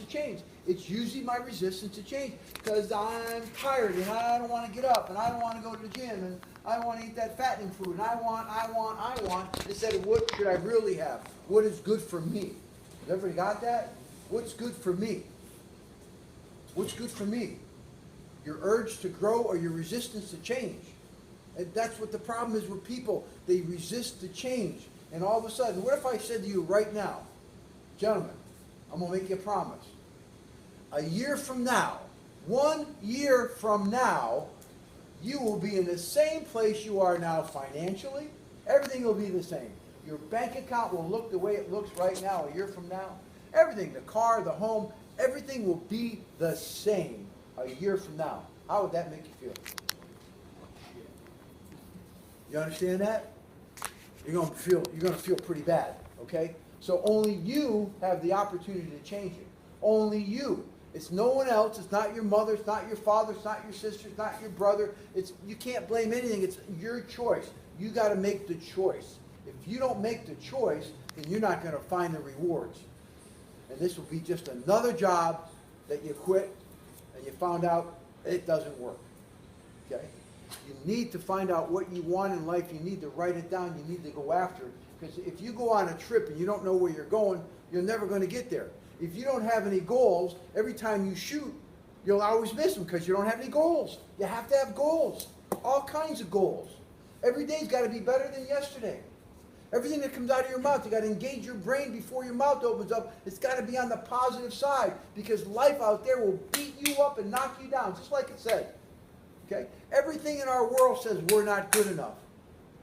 to change. It's usually my resistance to change because I'm tired and I don't want to get up and I don't want to go to the gym and I don't want to eat that fattening food and I want, instead of what should I really have? What is good for me? Has everybody got that? What's good for me? What's good for me? Your urge to grow or your resistance to change. And that's what the problem is with people. They resist the change. And all of a sudden, what if I said to you right now, gentlemen, I'm going to make you a promise. A year from now, 1 year from now, you will be in the same place you are now financially. Everything will be the same. Your bank account will look the way it looks right now a year from now. Everything, the car, the home, everything will be the same a year from now. How would that make you feel? You understand that? You're going to feel pretty bad, okay? So only you have the opportunity to change it. Only you. It's no one else. It's not your mother. It's not your father. It's not your sister. It's not your brother. You can't blame anything. It's your choice. You got to make the choice. If you don't make the choice, then you're not going to find the rewards. And this will be just another job that you quit and you found out it doesn't work. Okay? You need to find out what you want in life. You need to write it down. You need to go after it. Because if you go on a trip and you don't know where you're going, you're never going to get there. If you don't have any goals, every time you shoot, you'll always miss them because you don't have any goals. You have to have goals. All kinds of goals. Every day's got to be better than yesterday. Everything that comes out of your mouth, you got to engage your brain before your mouth opens up. It's got to be on the positive side because life out there will beat you up and knock you down, just like it said. Okay? Everything in our world says we're not good enough.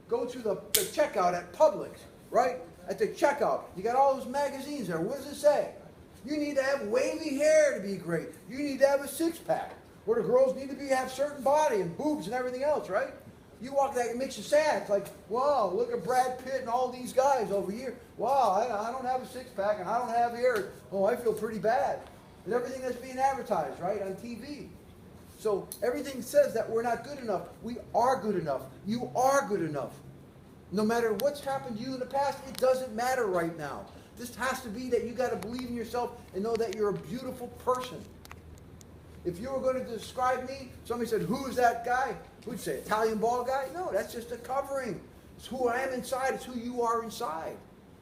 Go to the checkout at Publix, right? At the checkout, you got all those magazines there. What does it say? You need to have wavy hair to be great. You need to have a six-pack. Or the girls need to have certain body and boobs and everything else, right? You walk that, it makes you sad. It's like, wow, look at Brad Pitt and all these guys over here. Wow, I don't have a six-pack and I don't have hair. Oh, I feel pretty bad. And everything that's being advertised, right, on TV. So everything says that we're not good enough. We are good enough. You are good enough. No matter what's happened to you in the past, it doesn't matter right now. This has to be that you got to believe in yourself and know that you're a beautiful person. If you were going to describe me, somebody said, who is that guy? We'd say, Italian ball guy? No, that's just a covering. It's who I am inside. It's who you are inside.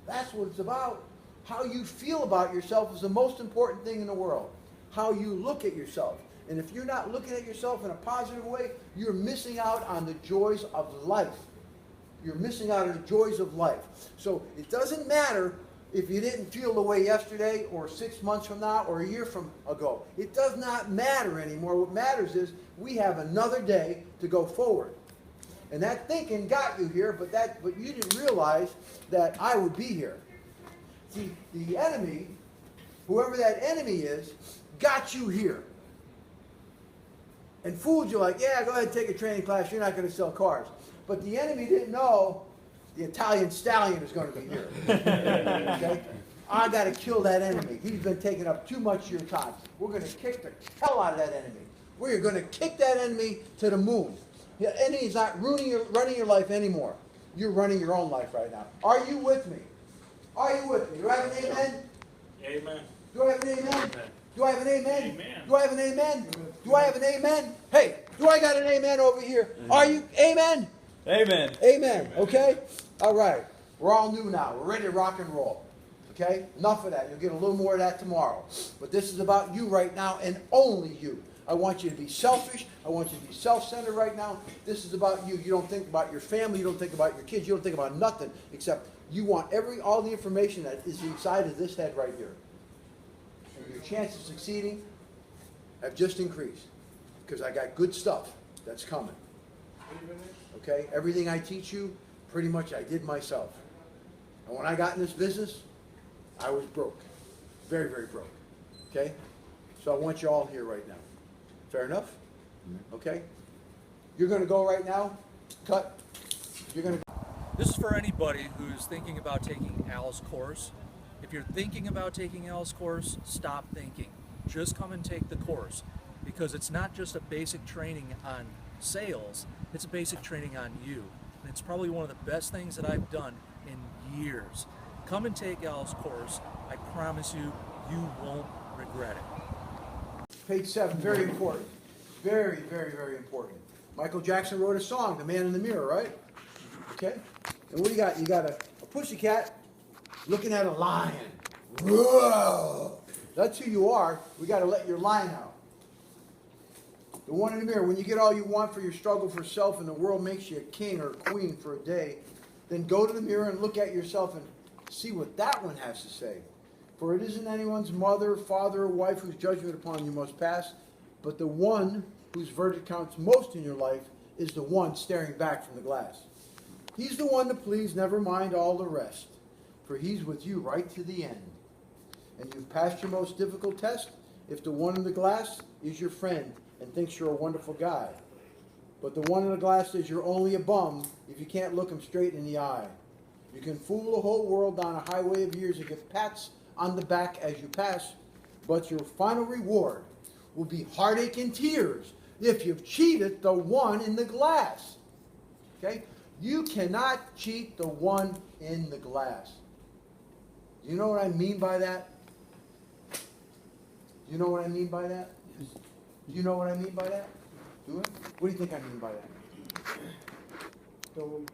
That's what it's about. How you feel about yourself is the most important thing in the world. How you look at yourself. And if you're not looking at yourself in a positive way, you're missing out on the joys of life. You're missing out on the joys of life. So it doesn't matter if you didn't feel the way yesterday or 6 months from now or a year from ago. It does not matter anymore. What matters is we have another day to go forward. And that thinking got you here, but you didn't realize that I would be here. See, the enemy, whoever that enemy is, got you here. And fooled you like, yeah, go ahead and take a training class. You're not going to sell cars. But the enemy didn't know the Italian stallion is going to be here. Okay? I got to kill that enemy. He's been taking up too much of your time. We're going to kick the hell out of that enemy. We're going to kick that enemy to the moon. The enemy's not running your life anymore. You're running your own life right now. Are you with me? Are you with me? Do I have an amen? Amen. Do I have an amen? Amen. Do I have an amen? Amen. Do I have an amen? Do I have an amen? Hey, do I got an amen over here? Are you? Amen? Amen. Amen. Okay? All right. We're all new now. We're ready to rock and roll. Okay? Enough of that. You'll get a little more of that tomorrow. But this is about you right now and only you. I want you to be selfish. I want you to be self-centered right now. This is about you. You don't think about your family. You don't think about your kids. You don't think about nothing except you want all the information that is inside of this head right here. And your chances of succeeding have just increased because I got good stuff that's coming. Okay? Everything I teach you, pretty much I did myself. And when I got in this business, I was broke. Very, very broke. Okay? So I want you all here right now. Fair enough? Okay? You're going to go right now. Cut. You're going to. This is for anybody who's thinking about taking Al's course. If you're thinking about taking Al's course, stop thinking. Just come and take the course. Because it's not just a basic training on sales, it's a basic training on you. And it's probably one of the best things that I've done in years. Come and take Al's course. I promise you, you won't regret it. Page 7, very important. Very, very, very important. Michael Jackson wrote a song, The Man in the Mirror, right? Okay? And what do you got? You got a pussycat looking at a lion. Whoa! That's who you are. We got to let your lion out. The one in the mirror. When you get all you want for your struggle for self and the world makes you a king or a queen for a day, then go to the mirror and look at yourself and see what that one has to say. For it isn't anyone's mother, father, or wife whose judgment upon you must pass, but the one whose verdict counts most in your life is the one staring back from the glass. He's the one to please, never mind all the rest, for he's with you right to the end. And you've passed your most difficult test if the one in the glass is your friend and thinks you're a wonderful guy. But the one in the glass says you're only a bum if you can't look him straight in the eye. You can fool the whole world down a highway of years and get pats on the back as you pass, but your final reward will be heartache and tears if you've cheated the one in the glass. Okay? You cannot cheat the one in the glass. Do you know what I mean by that? Do you know what I mean by that? Do you know what I mean by that? Do it? What do you think I mean by that? Don't,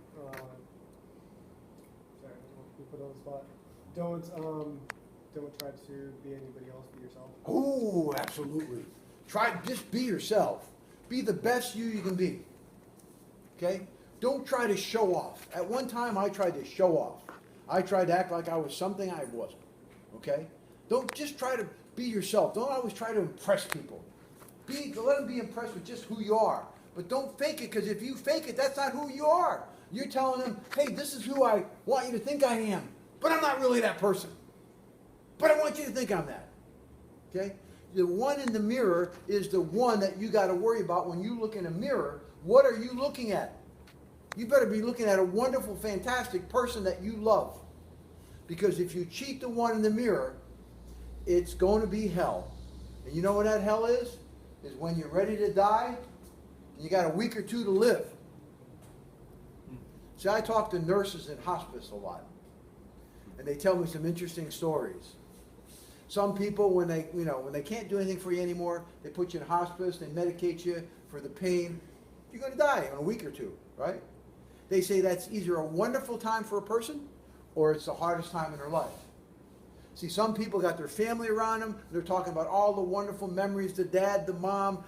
sorry, you put on the spot. Don't try to be anybody else, be yourself. Oh, absolutely. Just be yourself. Be the best you can be. Okay? Don't try to show off. At one time, I tried to show off. I tried to act like I was something I wasn't. Okay? Don't just try to be yourself. Don't always try to impress people. Let them be impressed with just who you are. But don't fake it, because if you fake it, that's not who you are. You're telling them, hey, this is who I want you to think I am. But I'm not really that person. But I want you to think I'm that. Okay? The one in the mirror is the one that you got to worry about when you look in a mirror. What are you looking at? You better be looking at a wonderful, fantastic person that you love. Because if you cheat the one in the mirror, it's going to be hell. And you know what that hell is? Is when you're ready to die, and you got a week or two to live. See, I talk to nurses in hospice a lot. And they tell me some interesting stories. Some people, when they can't do anything for you anymore, they put you in hospice, they medicate you for the pain. You're going to die in a week or two, right? They say that's either a wonderful time for a person or it's the hardest time in their life. See, some people got their family around them. They're talking about all the wonderful memories, the dad, the mom,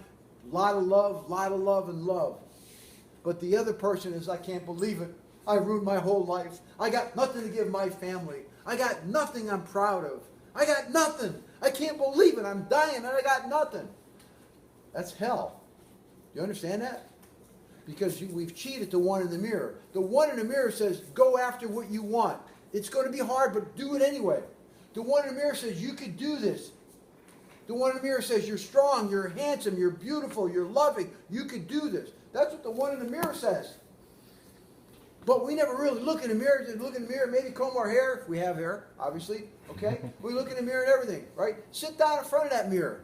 a lot of love and love. But the other person is, I can't believe it. I ruined my whole life. I got nothing to give my family. I got nothing I'm proud of. I got nothing. I can't believe it. I'm dying and I got nothing. That's hell. You understand that? Because we've cheated the one in the mirror. The one in the mirror says, go after what you want. It's going to be hard, but do it anyway. The one in the mirror says, you could do this. The one in the mirror says, you're strong, you're handsome, you're beautiful, you're loving. You could do this. That's what the one in the mirror says. But we never really look in the mirror. Look in the mirror, maybe comb our hair, if we have hair, obviously. Okay? We look in the mirror and everything, right? Sit down in front of that mirror.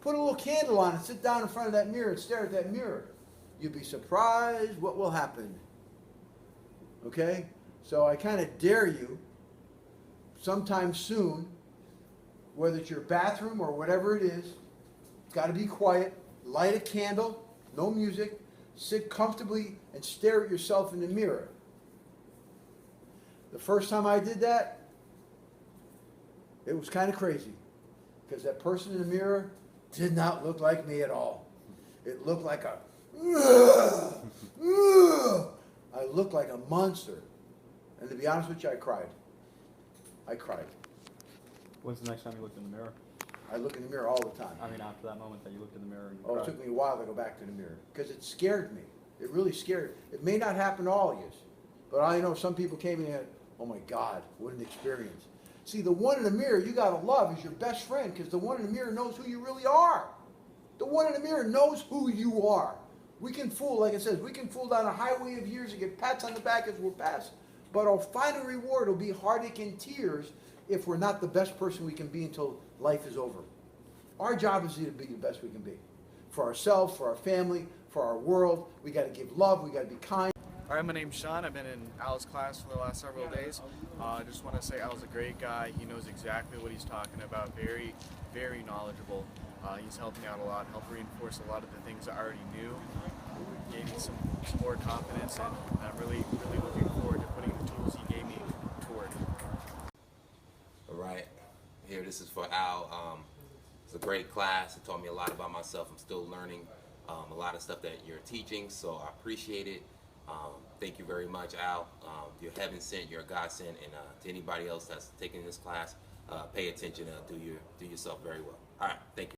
Put a little candle on it. Sit down in front of that mirror and stare at that mirror. You'd be surprised what will happen. Okay? So I kind of dare you, sometime soon, whether it's your bathroom or whatever it is, it's got to be quiet. Light a candle, no music. Sit comfortably and stare at yourself in the mirror. The first time I did that, it was kind of crazy. Because that person in the mirror did not look like me at all. It looked like a... I looked like a monster. And to be honest with you, I cried. I cried. When's the next time you looked in the mirror? I look in the mirror all the time. I mean, after that moment that you looked in the mirror and you Oh, it cried. took me a while to go back to the mirror. Because it scared me. It really scared me. It may not happen to all of you. But I know some people came in and oh my God, what an experience. See, the one in the mirror you got to love is your best friend, because the one in the mirror knows who you really are. The one in the mirror knows who you are. We can fool, like it says, we can fool down a highway of years and get pats on the back as we're past. But our final reward will be heartache and tears if we're not the best person we can be until life is over. Our job is to be the best we can be. For ourselves, for our family, for our world. We got to give love. We got to be kind. All right, my name's Sean. I've been in Al's class for the last several days. I just want to say Al's a great guy. He knows exactly what he's talking about. Very, very knowledgeable. He's helped me out a lot, helped reinforce a lot of the things I already knew. Gave me some more confidence, and I'm really looking forward to putting the tools he gave me to work. All right, here, this is for Al. It's a great class. It taught me a lot about myself. I'm still learning a lot of stuff that you're teaching, so I appreciate it. Thank you very much, Al. You're heaven sent, you're a God sent, and to anybody else that's taking this class, pay attention, do yourself very well. All right, thank you.